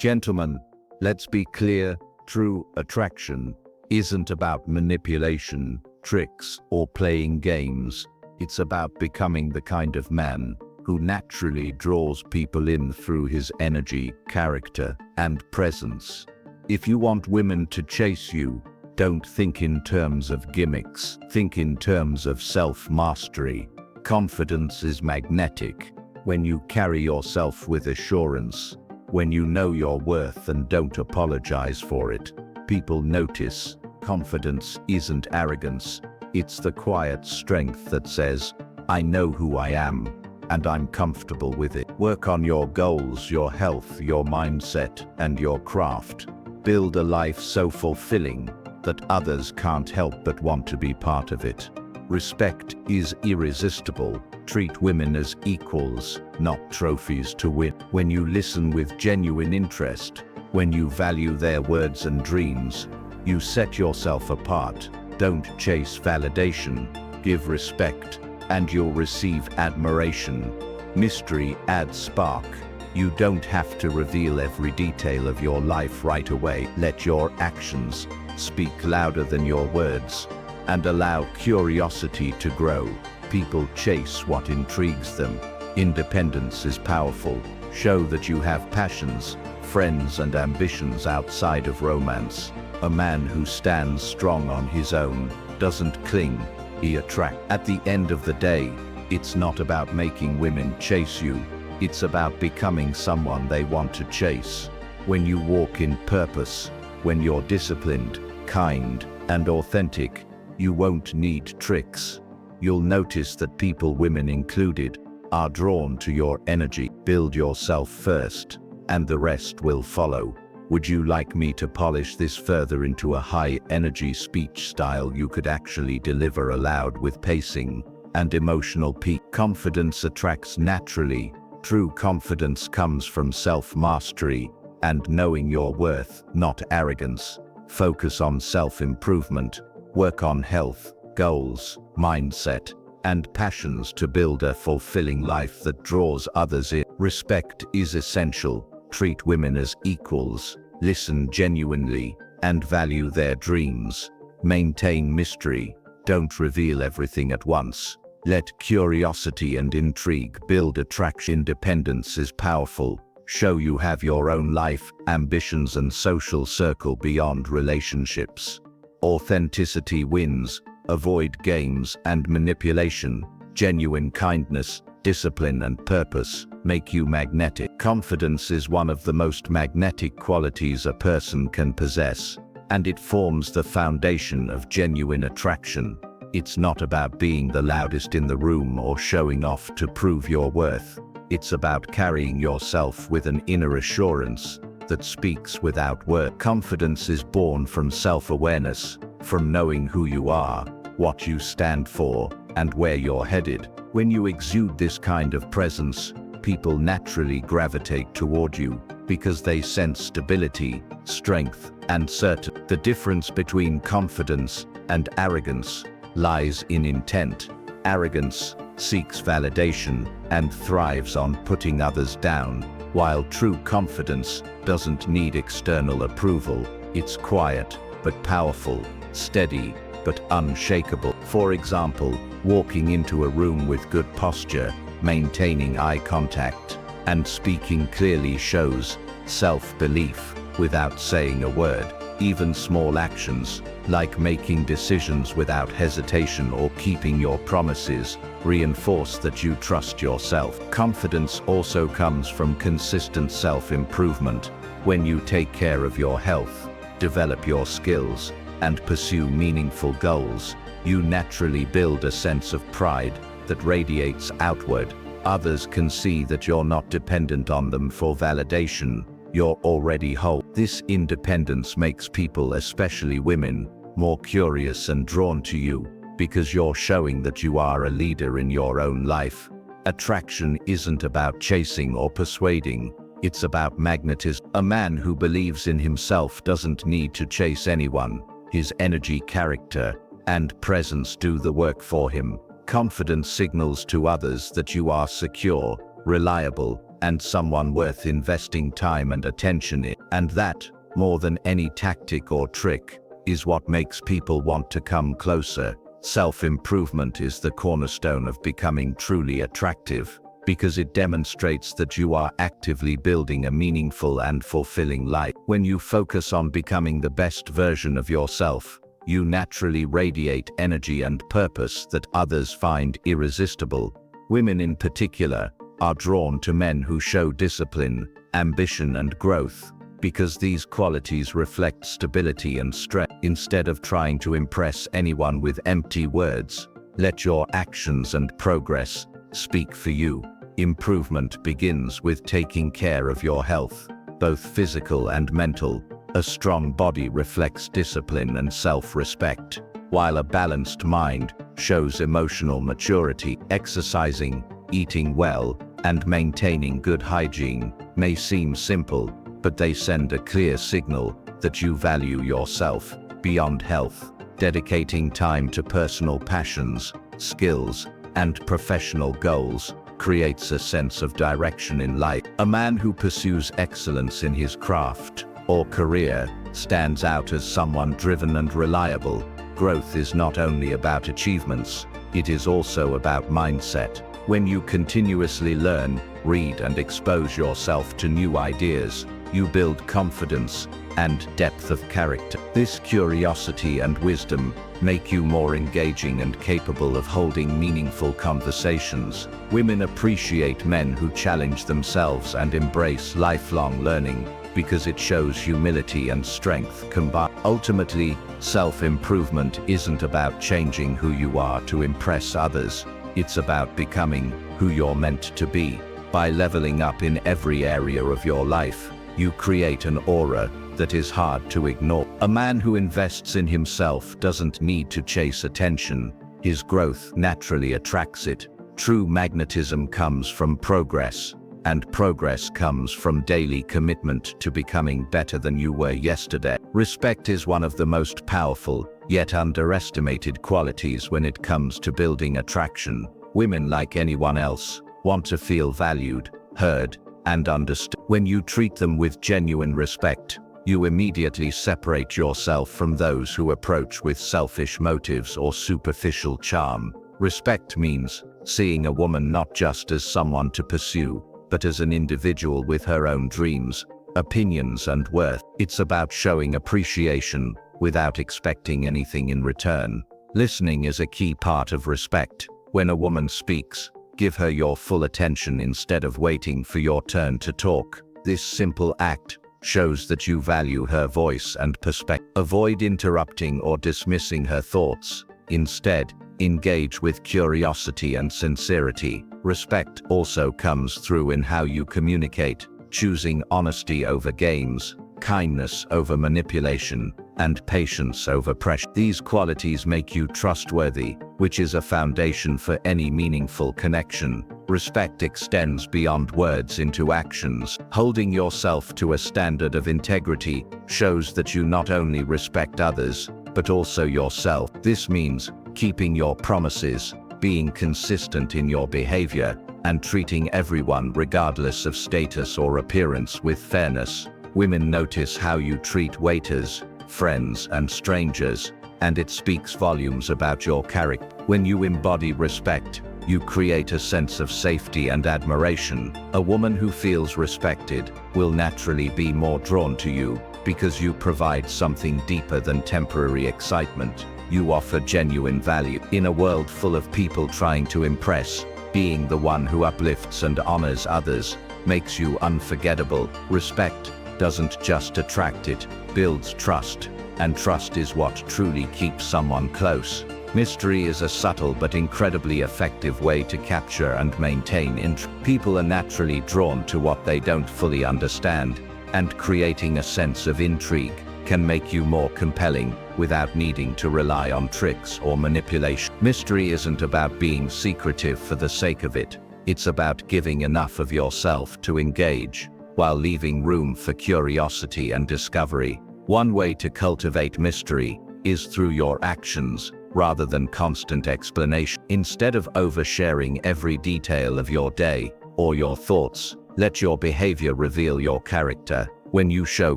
Gentlemen, let's be clear, true attraction isn't about manipulation, tricks, or playing games. It's about becoming the kind of man who naturally draws people in through his energy, character, and presence. If you want women to chase you, don't think in terms of gimmicks, think in terms of self-mastery. Confidence is magnetic. When you carry yourself with assurance, when you know your worth and don't apologize for it, people notice. Confidence isn't arrogance, it's the quiet strength that says, I know who I am, and I'm comfortable with it. Work on your goals, your health, your mindset, and your craft. Build a life so fulfilling that others can't help but want to be part of it. Respect is irresistible. Treat women as equals, not trophies to win. When you listen with genuine interest, when you value their words and dreams, you set yourself apart. Don't chase validation, give respect, and you'll receive admiration. Mystery adds spark. You don't have to reveal every detail of your life right away. Let your actions speak louder than your words, and allow curiosity to grow. People chase what intrigues them. Independence is powerful. Show that you have passions, friends, and ambitions outside of romance. A man who stands strong on his own doesn't cling, he attracts. At the end of the day, it's not about making women chase you, it's about becoming someone they want to chase. When you walk in purpose, when you're disciplined, kind, and authentic, you won't need tricks. You'll notice that people, women included, are drawn to your energy. Build yourself first, and the rest will follow. Would you like me to polish this further into a high-energy speech style you could actually deliver aloud with pacing and emotional peak? Confidence attracts naturally. True confidence comes from self-mastery and knowing your worth, not arrogance. Focus on self-improvement. Work on health, goals, mindset, and passions to build a fulfilling life that draws others in. Respect is essential. Treat women as equals, listen genuinely, and value their dreams. Maintain mystery. Don't reveal everything at once. Let curiosity and intrigue build attraction. Independence is powerful. Show you have your own life, ambitions, and social circle beyond relationships. Authenticity wins. Avoid games and manipulation. Genuine kindness, discipline, and purpose make you magnetic. Confidence is one of the most magnetic qualities a person can possess, and it forms the foundation of genuine attraction. It's not about being the loudest in the room or showing off to prove your worth. It's about carrying yourself with an inner assurance that speaks without words. Confidence is born from self-awareness, from knowing who you are, what you stand for, and where you're headed. When you exude this kind of presence, people naturally gravitate toward you because they sense stability, strength, and certainty. The difference between confidence and arrogance lies in intent. Arrogance seeks validation and thrives on putting others down, while true confidence doesn't need external approval. It's quiet but powerful, steady but unshakable. For example, walking into a room with good posture, maintaining eye contact, and speaking clearly shows self-belief without saying a word. Even small actions, like making decisions without hesitation or keeping your promises, reinforce that you trust yourself. Confidence also comes from consistent self-improvement. When you take care of your health, develop your skills, and pursue meaningful goals, you naturally build a sense of pride that radiates outward. Others can see that you're not dependent on them for validation. You're already whole. This independence makes people, especially women, more curious and drawn to you because you're showing that you are a leader in your own life. Attraction isn't about chasing or persuading. It's about magnetism. A man who believes in himself doesn't need to chase anyone. His energy, character, and presence do the work for him. Confidence signals to others that you are secure, reliable, and someone worth investing time and attention in. And that, more than any tactic or trick, is what makes people want to come closer. Self-improvement is the cornerstone of becoming truly attractive, because it demonstrates that you are actively building a meaningful and fulfilling life. When you focus on becoming the best version of yourself, you naturally radiate energy and purpose that others find irresistible. Women in particular are drawn to men who show discipline, ambition, and growth, because these qualities reflect stability and strength. Instead of trying to impress anyone with empty words, let your actions and progress speak for you. Improvement begins with taking care of your health, both physical and mental. A strong body reflects discipline and self-respect, while a balanced mind shows emotional maturity. Exercising, eating well, and maintaining good hygiene may seem simple, but they send a clear signal that you value yourself beyond health. Dedicating time to personal passions, skills, and professional goals creates a sense of direction in life. A man who pursues excellence in his craft or career stands out as someone driven and reliable. Growth is not only about achievements, it is also about mindset. When you continuously learn, read, and expose yourself to new ideas, you build confidence and depth of character. This curiosity and wisdom make you more engaging and capable of holding meaningful conversations. Women appreciate men who challenge themselves and embrace lifelong learning, because it shows humility and strength combined. Ultimately, self-improvement isn't about changing who you are to impress others. It's about becoming who you're meant to be. By leveling up in every area of your life, you create an aura that is hard to ignore. A man who invests in himself doesn't need to chase attention. His growth naturally attracts it. True magnetism comes from progress, and progress comes from daily commitment to becoming better than you were yesterday. Respect is one of the most powerful, yet underestimated qualities when it comes to building attraction. Women, like anyone else, want to feel valued, heard, and understood. When you treat them with genuine respect, you immediately separate yourself from those who approach with selfish motives or superficial charm. Respect means seeing a woman not just as someone to pursue, but as an individual with her own dreams, opinions, and worth. It's about showing appreciation without expecting anything in return. Listening is a key part of respect. When a woman speaks, give her your full attention instead of waiting for your turn to talk. This simple act shows that you value her voice and perspective. Avoid interrupting or dismissing her thoughts. Instead, engage with curiosity and sincerity. Respect also comes through in how you communicate, choosing honesty over games, kindness over manipulation, and patience over pressure. These qualities make you trustworthy, which is a foundation for any meaningful connection. Respect extends beyond words into actions. Holding yourself to a standard of integrity shows that you not only respect others, but also yourself. This means keeping your promises, being consistent in your behavior, and treating everyone regardless of status or appearance with fairness. Women notice how you treat waiters, friends, and strangers, and it speaks volumes about your character. When you embody respect, you create a sense of safety and admiration. A woman who feels respected will naturally be more drawn to you, because you provide something deeper than temporary excitement. You offer genuine value. In a world full of people trying to impress, being the one who uplifts and honors others makes you unforgettable. Respect doesn't just attract, it builds trust, and trust is what truly keeps someone close. Mystery is a subtle but incredibly effective way to capture and maintain interest. People are naturally drawn to what they don't fully understand, and creating a sense of intrigue can make you more compelling without needing to rely on tricks or manipulation. Mystery isn't about being secretive for the sake of it. It's about giving enough of yourself to engage, while leaving room for curiosity and discovery. One way to cultivate mystery is through your actions, rather than constant explanation. Instead of oversharing every detail of your day or your thoughts, Let your behavior reveal your character. When you show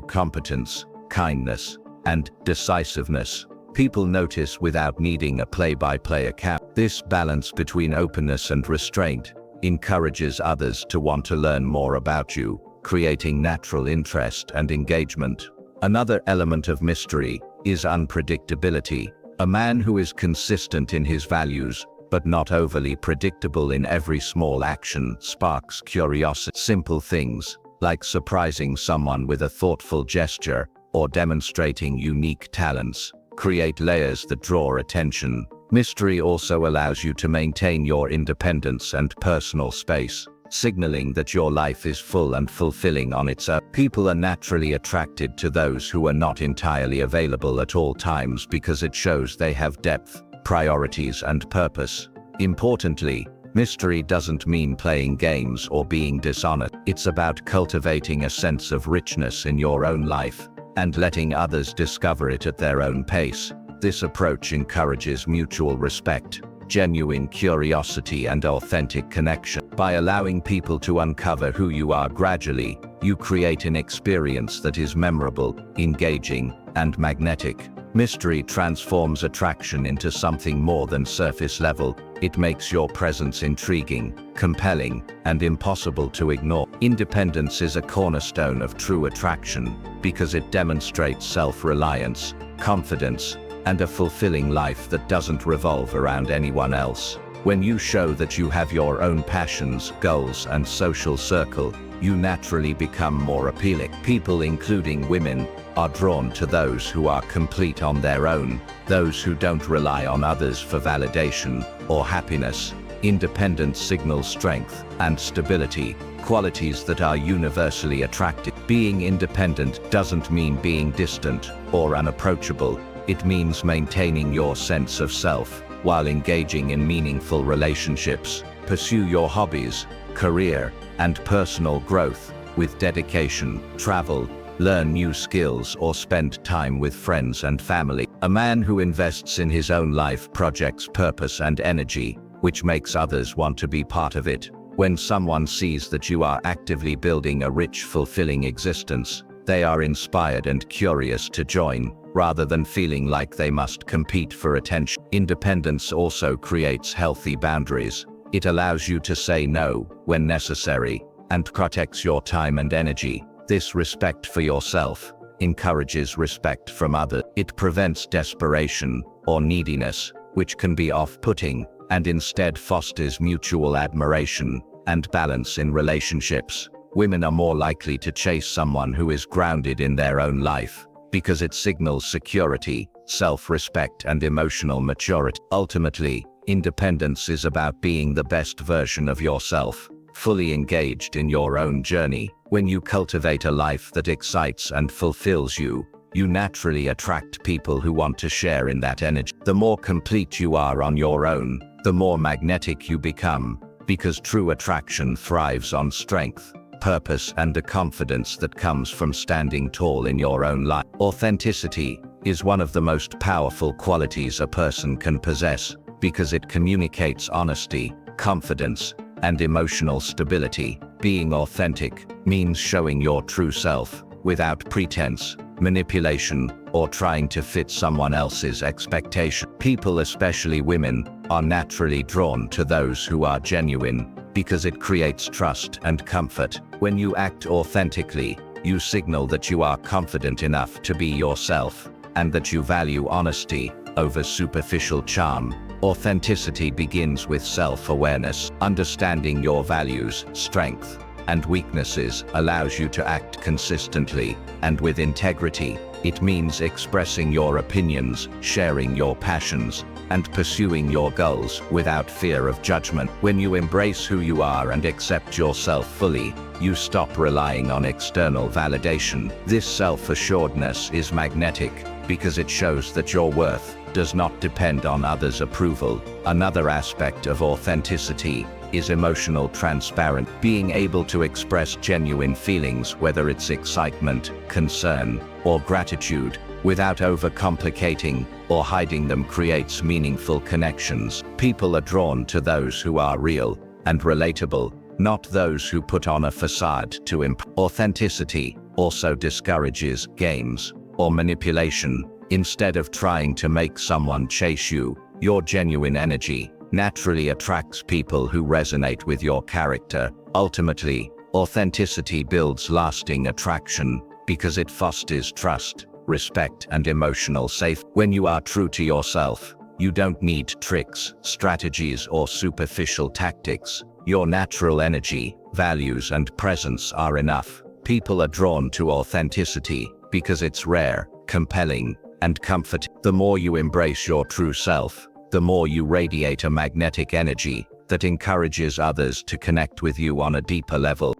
competence, kindness, and decisiveness, people notice without needing a play-by-play account. This balance between openness and restraint encourages others to want to learn more about you, creating natural interest and engagement. Another element of mystery is unpredictability. A man who is consistent in his values, but not overly predictable in every small action, sparks curiosity. Simple things, like surprising someone with a thoughtful gesture or demonstrating unique talents, create layers that draw attention. Mystery also allows you to maintain your independence and personal space, signaling that your life is full and fulfilling on its own. People are naturally attracted to those who are not entirely available at all times because it shows they have depth, priorities, and purpose. Importantly, mystery doesn't mean playing games or being dishonest. It's about cultivating a sense of richness in your own life and letting others discover it at their own pace. This approach encourages mutual respect, genuine curiosity, and authentic connection. By allowing people to uncover who you are gradually, you create an experience that is memorable, engaging, and magnetic. Mystery transforms attraction into something more than surface level. It makes your presence intriguing, compelling, and impossible to ignore. Independence is a cornerstone of true attraction because it demonstrates self-reliance, confidence, and a fulfilling life that doesn't revolve around anyone else. When you show that you have your own passions, goals, and social circle, you naturally become more appealing. People, including women, are drawn to those who are complete on their own, those who don't rely on others for validation or happiness. Independence signals strength and stability, qualities that are universally attractive. Being independent doesn't mean being distant or unapproachable. It means maintaining your sense of self while engaging in meaningful relationships. Pursue your hobbies, career, and personal growth with dedication. Travel, learn new skills, or spend time with friends and family. A man who invests in his own life projects purpose and energy, which makes others want to be part of it. When someone sees that you are actively building a rich, fulfilling existence, they are inspired and curious to join, rather than feeling like they must compete for attention. Independence also creates healthy boundaries. It allows you to say no when necessary and protects your time and energy. This respect for yourself encourages respect from others. It prevents desperation or neediness, which can be off-putting, and instead fosters mutual admiration and balance in relationships. Women are more likely to chase someone who is grounded in their own life because it signals security, self-respect, and emotional maturity. Ultimately, independence is about being the best version of yourself, fully engaged in your own journey. When you cultivate a life that excites and fulfills you, you naturally attract people who want to share in that energy. The more complete you are on your own, the more magnetic you become, because true attraction thrives on strength, purpose, and a confidence that comes from standing tall in your own life. Authenticity is one of the most powerful qualities a person can possess because it communicates honesty, confidence, and emotional stability. Being authentic means showing your true self without pretense, manipulation, or trying to fit someone else's expectation. People, especially women, are naturally drawn to those who are genuine because it creates trust and comfort. When you act authentically, you signal that you are confident enough to be yourself and that you value honesty over superficial charm. Authenticity begins with self-awareness. Understanding your values, strengths, and weaknesses allows you to act consistently and with integrity. It means expressing your opinions, sharing your passions, and pursuing your goals without fear of judgment. When you embrace who you are and accept yourself fully, you stop relying on external validation. This self-assuredness is magnetic because it shows that your worth does not depend on others' approval. Another aspect of authenticity is emotional transparency. Being able to express genuine feelings, whether it's excitement, concern, or gratitude, without overcomplicating or hiding them, creates meaningful connections. People are drawn to those who are real and relatable not those who put on a facade to Authenticity also discourages games or manipulation. Instead of trying to make someone chase you, your genuine energy naturally attracts people who resonate with your character. Ultimately, authenticity builds lasting attraction because it fosters trust, respect, and emotional safety. When you are true to yourself, you don't need tricks, strategies, or superficial tactics. Your natural energy, values, and presence are enough. People are drawn to authenticity because it's rare, compelling, and comforting. The more you embrace your true self, the more you radiate a magnetic energy that encourages others to connect with you on a deeper level.